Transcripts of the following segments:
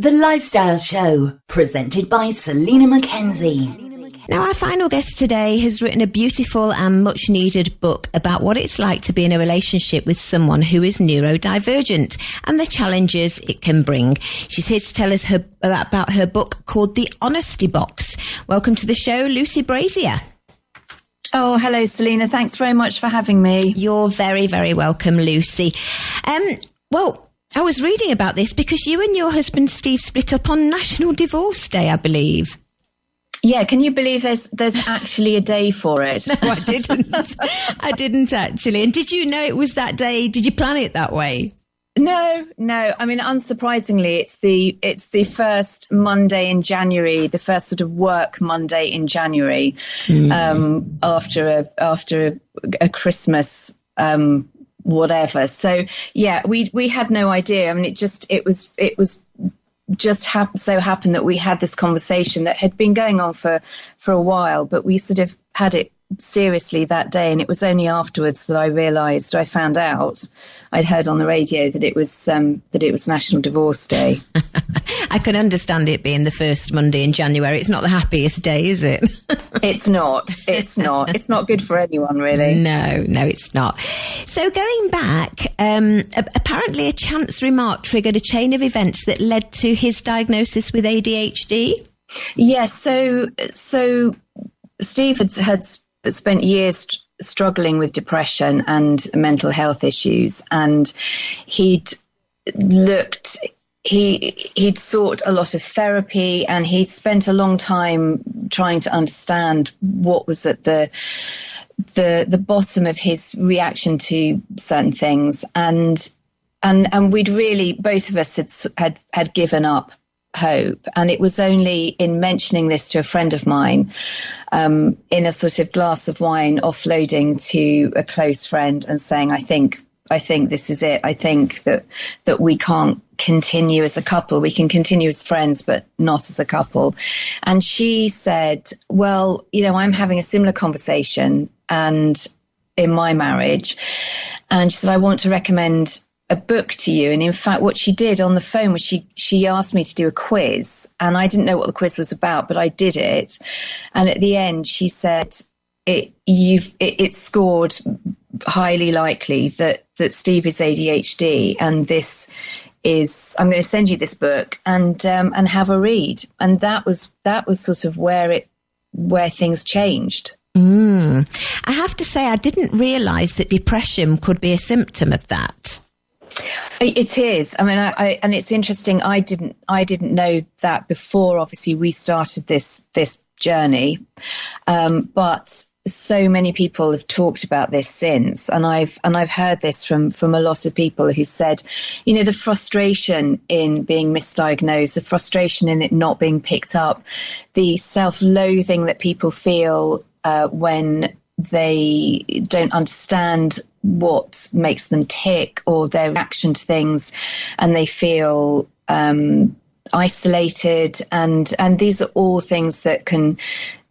The Lifestyle Show, presented by Selina MacKenzie. Now, our final guest today has written a beautiful and much needed book about what it's like to be in a relationship with someone who is neurodivergent and the challenges it can bring. She's here to tell us about her book called The Honesty Box. Welcome to the show, Lucy Brazier. Oh, hello, Selina. Thanks very much for having me. You're very, very welcome, Lucy. Well, I was reading about this because you and your husband, Steve, split up on National Divorce Day, I believe. Yeah, can you believe there's actually a day for it? No, I didn't. I didn't actually. And did you know it was that day? Did you plan it that way? No. I mean, unsurprisingly, it's the first Monday in January, the first sort of work Monday in January, after a Christmas whatever. So yeah, we had no idea. I mean, it was just so happened that we had this conversation that had been going on for a while, but we sort of had it seriously that day. And it was only afterwards that I found out, I'd heard on the radio that it was National Divorce Day. I can understand it being the first Monday in January. It's not the happiest day, is it? It's not. It's not good for anyone, really. No, it's not. So going back, apparently a chance remark triggered a chain of events that led to his diagnosis with ADHD. Yes. So Steve had spent years struggling with depression and mental health issues, and he'd sought a lot of therapy, and he'd spent a long time trying to understand what was at the bottom of his reaction to certain things, and we'd really, both of us had given up hope. And it was only in mentioning this to a friend of mine, in a sort of glass of wine, offloading to a close friend and saying, I think this is it. I think that we can't continue as a couple. We can continue as friends, but not as a couple. And she said, well, I'm having a similar conversation and in my marriage. And she said, I want to recommend a book to you. And in fact, what she did on the phone was she asked me to do a quiz, and I didn't know what the quiz was about, but I did it. And at the end, she said, it scored highly likely that Steve is ADHD, and I'm going to send you this book and have a read. And that was sort of where things changed. I have to say, I didn't realise that depression could be a symptom of that. It is. I mean, and it's interesting. I didn't know that before. Obviously, we started this journey, but so many people have talked about this since, and I've heard this from a lot of people who said, the frustration in being misdiagnosed, the frustration in it not being picked up, the self-loathing that people feel when they don't understand what makes them tick or their reaction to things, and they feel isolated, and these are all things that can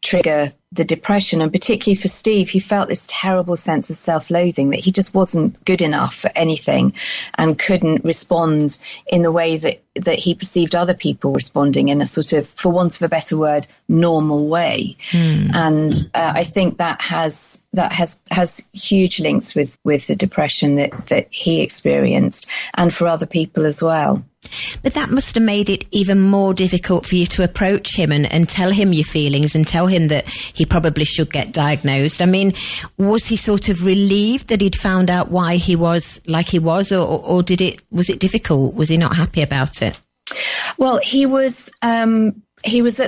trigger the depression. And particularly for Steve, he felt this terrible sense of self-loathing, that he just wasn't good enough for anything and couldn't respond in the way that he perceived other people responding, in a sort of, for want of a better word, normal way. And I think that has huge links with the depression that he experienced, and for other people as well. But that must have made it even more difficult for you to approach him and tell him your feelings and tell him that he probably should get diagnosed. I mean, was he sort of relieved that he'd found out why he was like he was, or was it difficult? Was he not happy about it? Well, he was at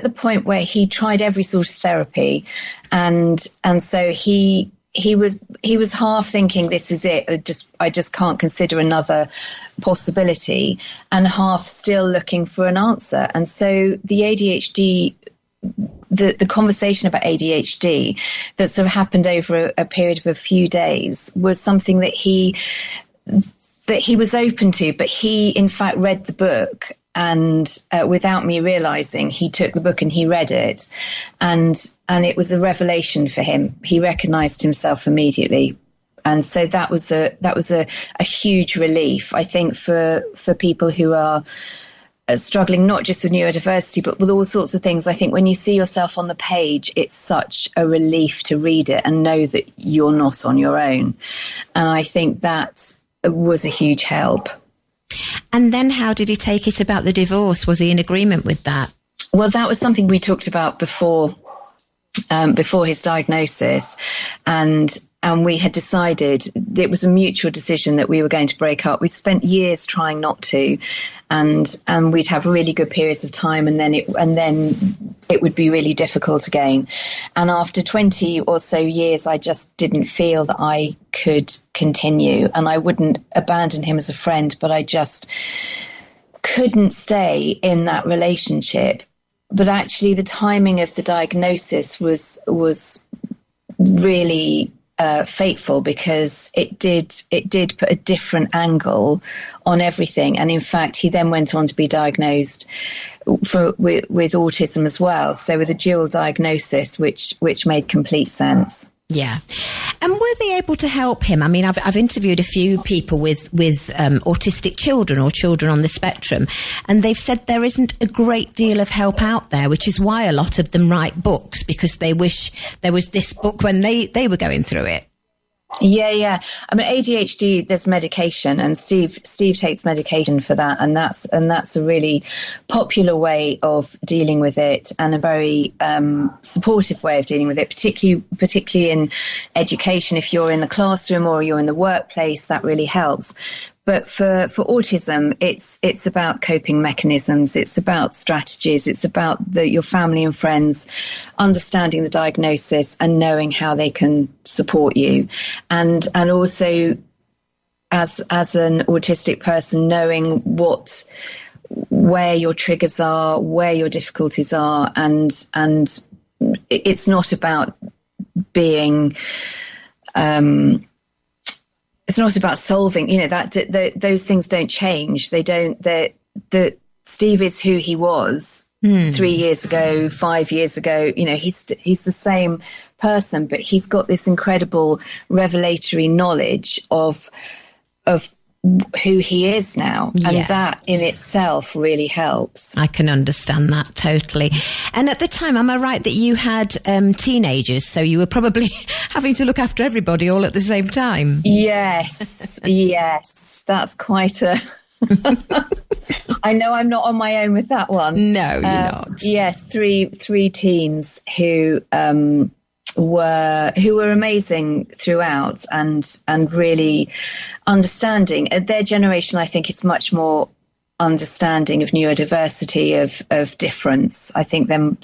the point where he tried every sort of therapy, and so he was half thinking, this is it, I just can't consider another possibility, and half still looking for an answer. And so the ADHD, the conversation about ADHD that sort of happened over a period of a few days was something that he was open to, but he in fact read the book, and without me realizing, he took the book and he read it, and it was a revelation for him. He recognized himself immediately. And so that was a huge relief, I think, for people who are struggling not just with neurodiversity, but with all sorts of things. I think when you see yourself on the page, it's such a relief to read it and know that you're not on your own. And I think that was a huge help. And then how did he take it about the divorce? Was he in agreement with that? Well, that was something we talked about before his diagnosis, and we had decided it was a mutual decision that we were going to break up. We spent years trying not to, and we'd have really good periods of time, and then it would be really difficult again. And after 20 or so years, I just didn't feel that I could continue, and I wouldn't abandon him as a friend, but I just couldn't stay in that relationship. But actually, the timing of the diagnosis was really fateful, because it did put a different angle on everything. And in fact, he then went on to be diagnosed with autism as well. So with a dual diagnosis, which made complete sense. Yeah. And were they able to help him? I mean, I've interviewed a few people with autistic children or children on the spectrum, and they've said there isn't a great deal of help out there, which is why a lot of them write books, because they wish there was this book when they were going through it. Yeah. I mean, ADHD, there's medication, and Steve takes medication for that, and that's a really popular way of dealing with it, and a very supportive way of dealing with it, particularly in education. If you're in the classroom or you're in the workplace, that really helps. But for autism, it's about coping mechanisms. It's about strategies. It's about your family and friends understanding the diagnosis and knowing how they can support you. And also, as an autistic person, knowing where your triggers are, where your difficulties are, and it's not about being it's not about solving, those things don't change. They don't, Steve is who he was 3 years ago, 5 years ago. He's the same person, but he's got this incredible revelatory knowledge of who he is now. Yeah. And that in itself really helps. I can understand that totally. And at the time, am I right that you had teenagers, so you were probably having to look after everybody all at the same time? Yes. That's quite a... I know I'm not on my own with that one. No, you're not. Yes, three teens who were amazing throughout, and really understanding. Their generation, I think, is much more understanding of neurodiversity, of difference. I think they're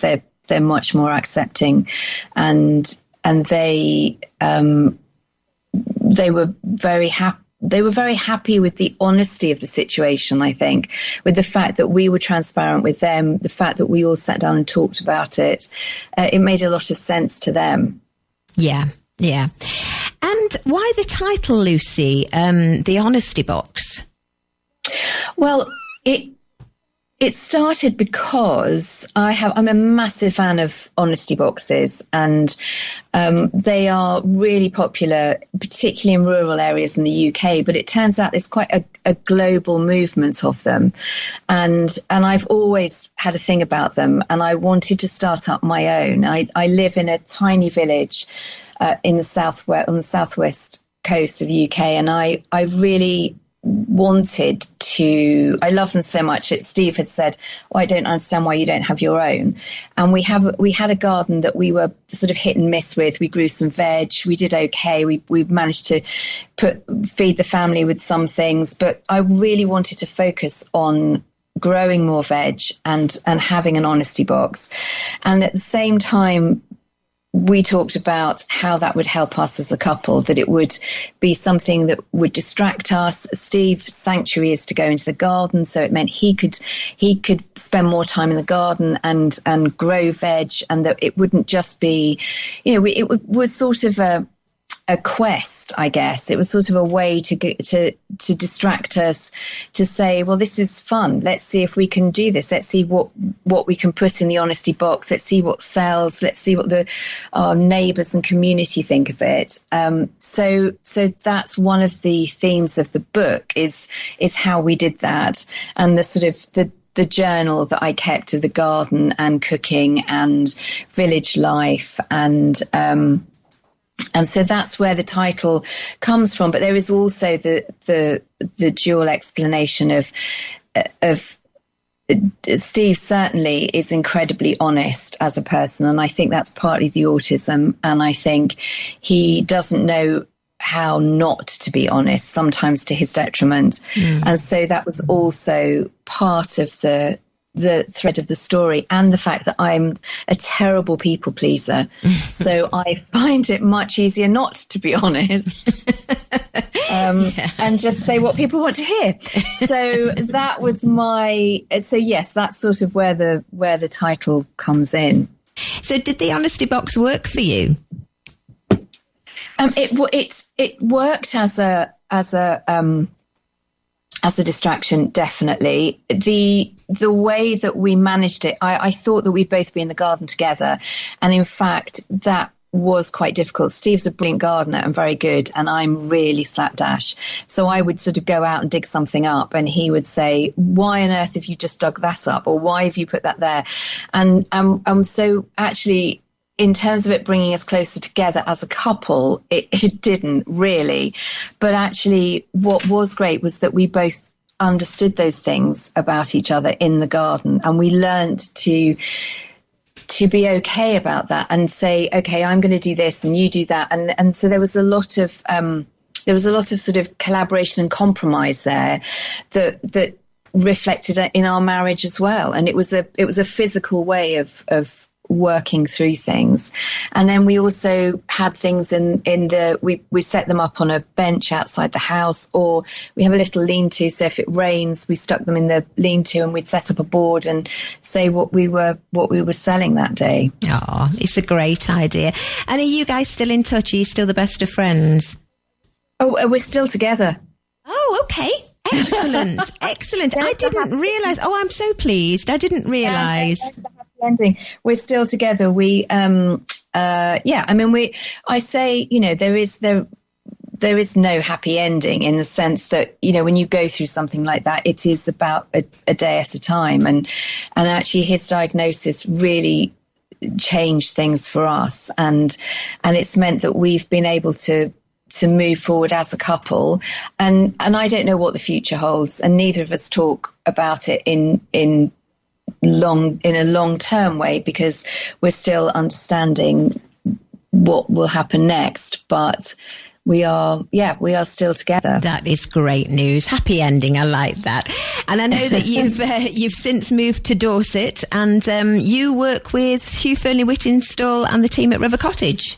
much more accepting, and they were very happy. They were very happy with the honesty of the situation, I think, with the fact that we were transparent with them, the fact that we all sat down and talked about it. It made a lot of sense to them. Yeah. And why the title, Lucy, The Honesty Box? Well, it started because I'm a massive fan of honesty boxes, and they are really popular, particularly in rural areas in the UK. But it turns out there's quite a global movement of them, and I've always had a thing about them, and I wanted to start up my own. I live in a tiny village in the southwest, on the southwest coast of the UK, and I really wanted to. I love them so much. Steve had said, I don't understand why you don't have your own. And we had a garden that we were sort of hit and miss with. We grew some veg. We did okay. We managed to feed the family with some things, but I really wanted to focus on growing more veg and having an honesty box. And at the same time, we talked about how that would help us as a couple, that it would be something that would distract us. Steve's sanctuary is to go into the garden, so it meant he could spend more time in the garden and grow veg, and that it wouldn't just be, it was sort of a quest, I guess. It was sort of a way to distract us, to say, well, this is fun. Let's see if we can do this. Let's see what we can put in the honesty box. Let's see what sells. Let's see what our neighbours and community think of it. So that's one of the themes of the book is how we did that, and the sort of the journal that I kept of the garden and cooking and village life, and so that's where the title comes from. But there is also the dual explanation of Steve certainly is incredibly honest as a person, and I think that's partly the autism, and I think he doesn't know how not to be honest, sometimes to his detriment. And so that was also part of the thread of the story, and the fact that I'm a terrible people pleaser. So I find it much easier not to be honest. And just say what people want to hear. So that was so yes, that's sort of where the title comes in. So did the honesty box work for you? It worked as a distraction, definitely. The way that we managed it, I thought that we'd both be in the garden together, and in fact that was quite difficult. Steve's a brilliant gardener and very good, and I'm really slapdash. So I would sort of go out and dig something up, and he would say, "Why on earth have you just dug that up?" or "Why have you put that there?" And so actually, in terms of it bringing us closer together as a couple, it didn't really. But actually, what was great was that we both understood those things about each other in the garden, and we learned to be okay about that and say, okay, I'm going to do this and you do that. And so there was a lot of sort of collaboration and compromise there that reflected in our marriage as well. And it was a physical way of working through things. And then we also had things we set them up on a bench outside the house, or we have a little lean-to, so if it rains we stuck them in the lean-to, and we'd set up a board and say what we were selling that day. Oh, it's a great idea. And are you guys still in touch? Are you still the best of friends? Oh, we're still together. Oh, okay. Excellent. Excellent. I didn't realise. Oh, I'm so pleased. I didn't realise. Ending. We're still together. I say, there is no happy ending, in the sense that, when you go through something like that, it is about a day at a time. And actually his diagnosis really changed things for us. And it's meant that we've been able to move forward as a couple. And I don't know what the future holds. And neither of us talk about it in a long-term way, because we're still understanding what will happen next. But we are still together. That is great news. Happy ending. I like that. And I know that you've since moved to Dorset, and you work with Hugh Fearnley-Whittinstall and the team at River Cottage.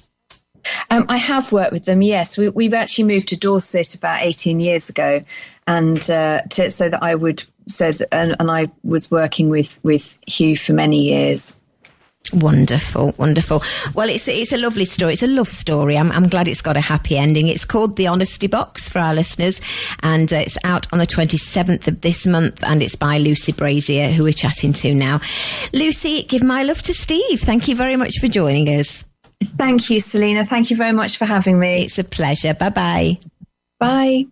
I have worked with them, yes. We've actually moved to Dorset about 18 years ago, and and I was working with Hugh for many years. Wonderful, wonderful. Well, it's a lovely story. It's a love story. I'm glad it's got a happy ending. It's called The Honesty Box for our listeners, and it's out on the 27th of this month, and it's by Lucy Brazier, who we're chatting to now. Lucy, give my love to Steve. Thank you very much for joining us. Thank you, Selina. Thank you very much for having me. It's a pleasure. Bye-bye. Bye.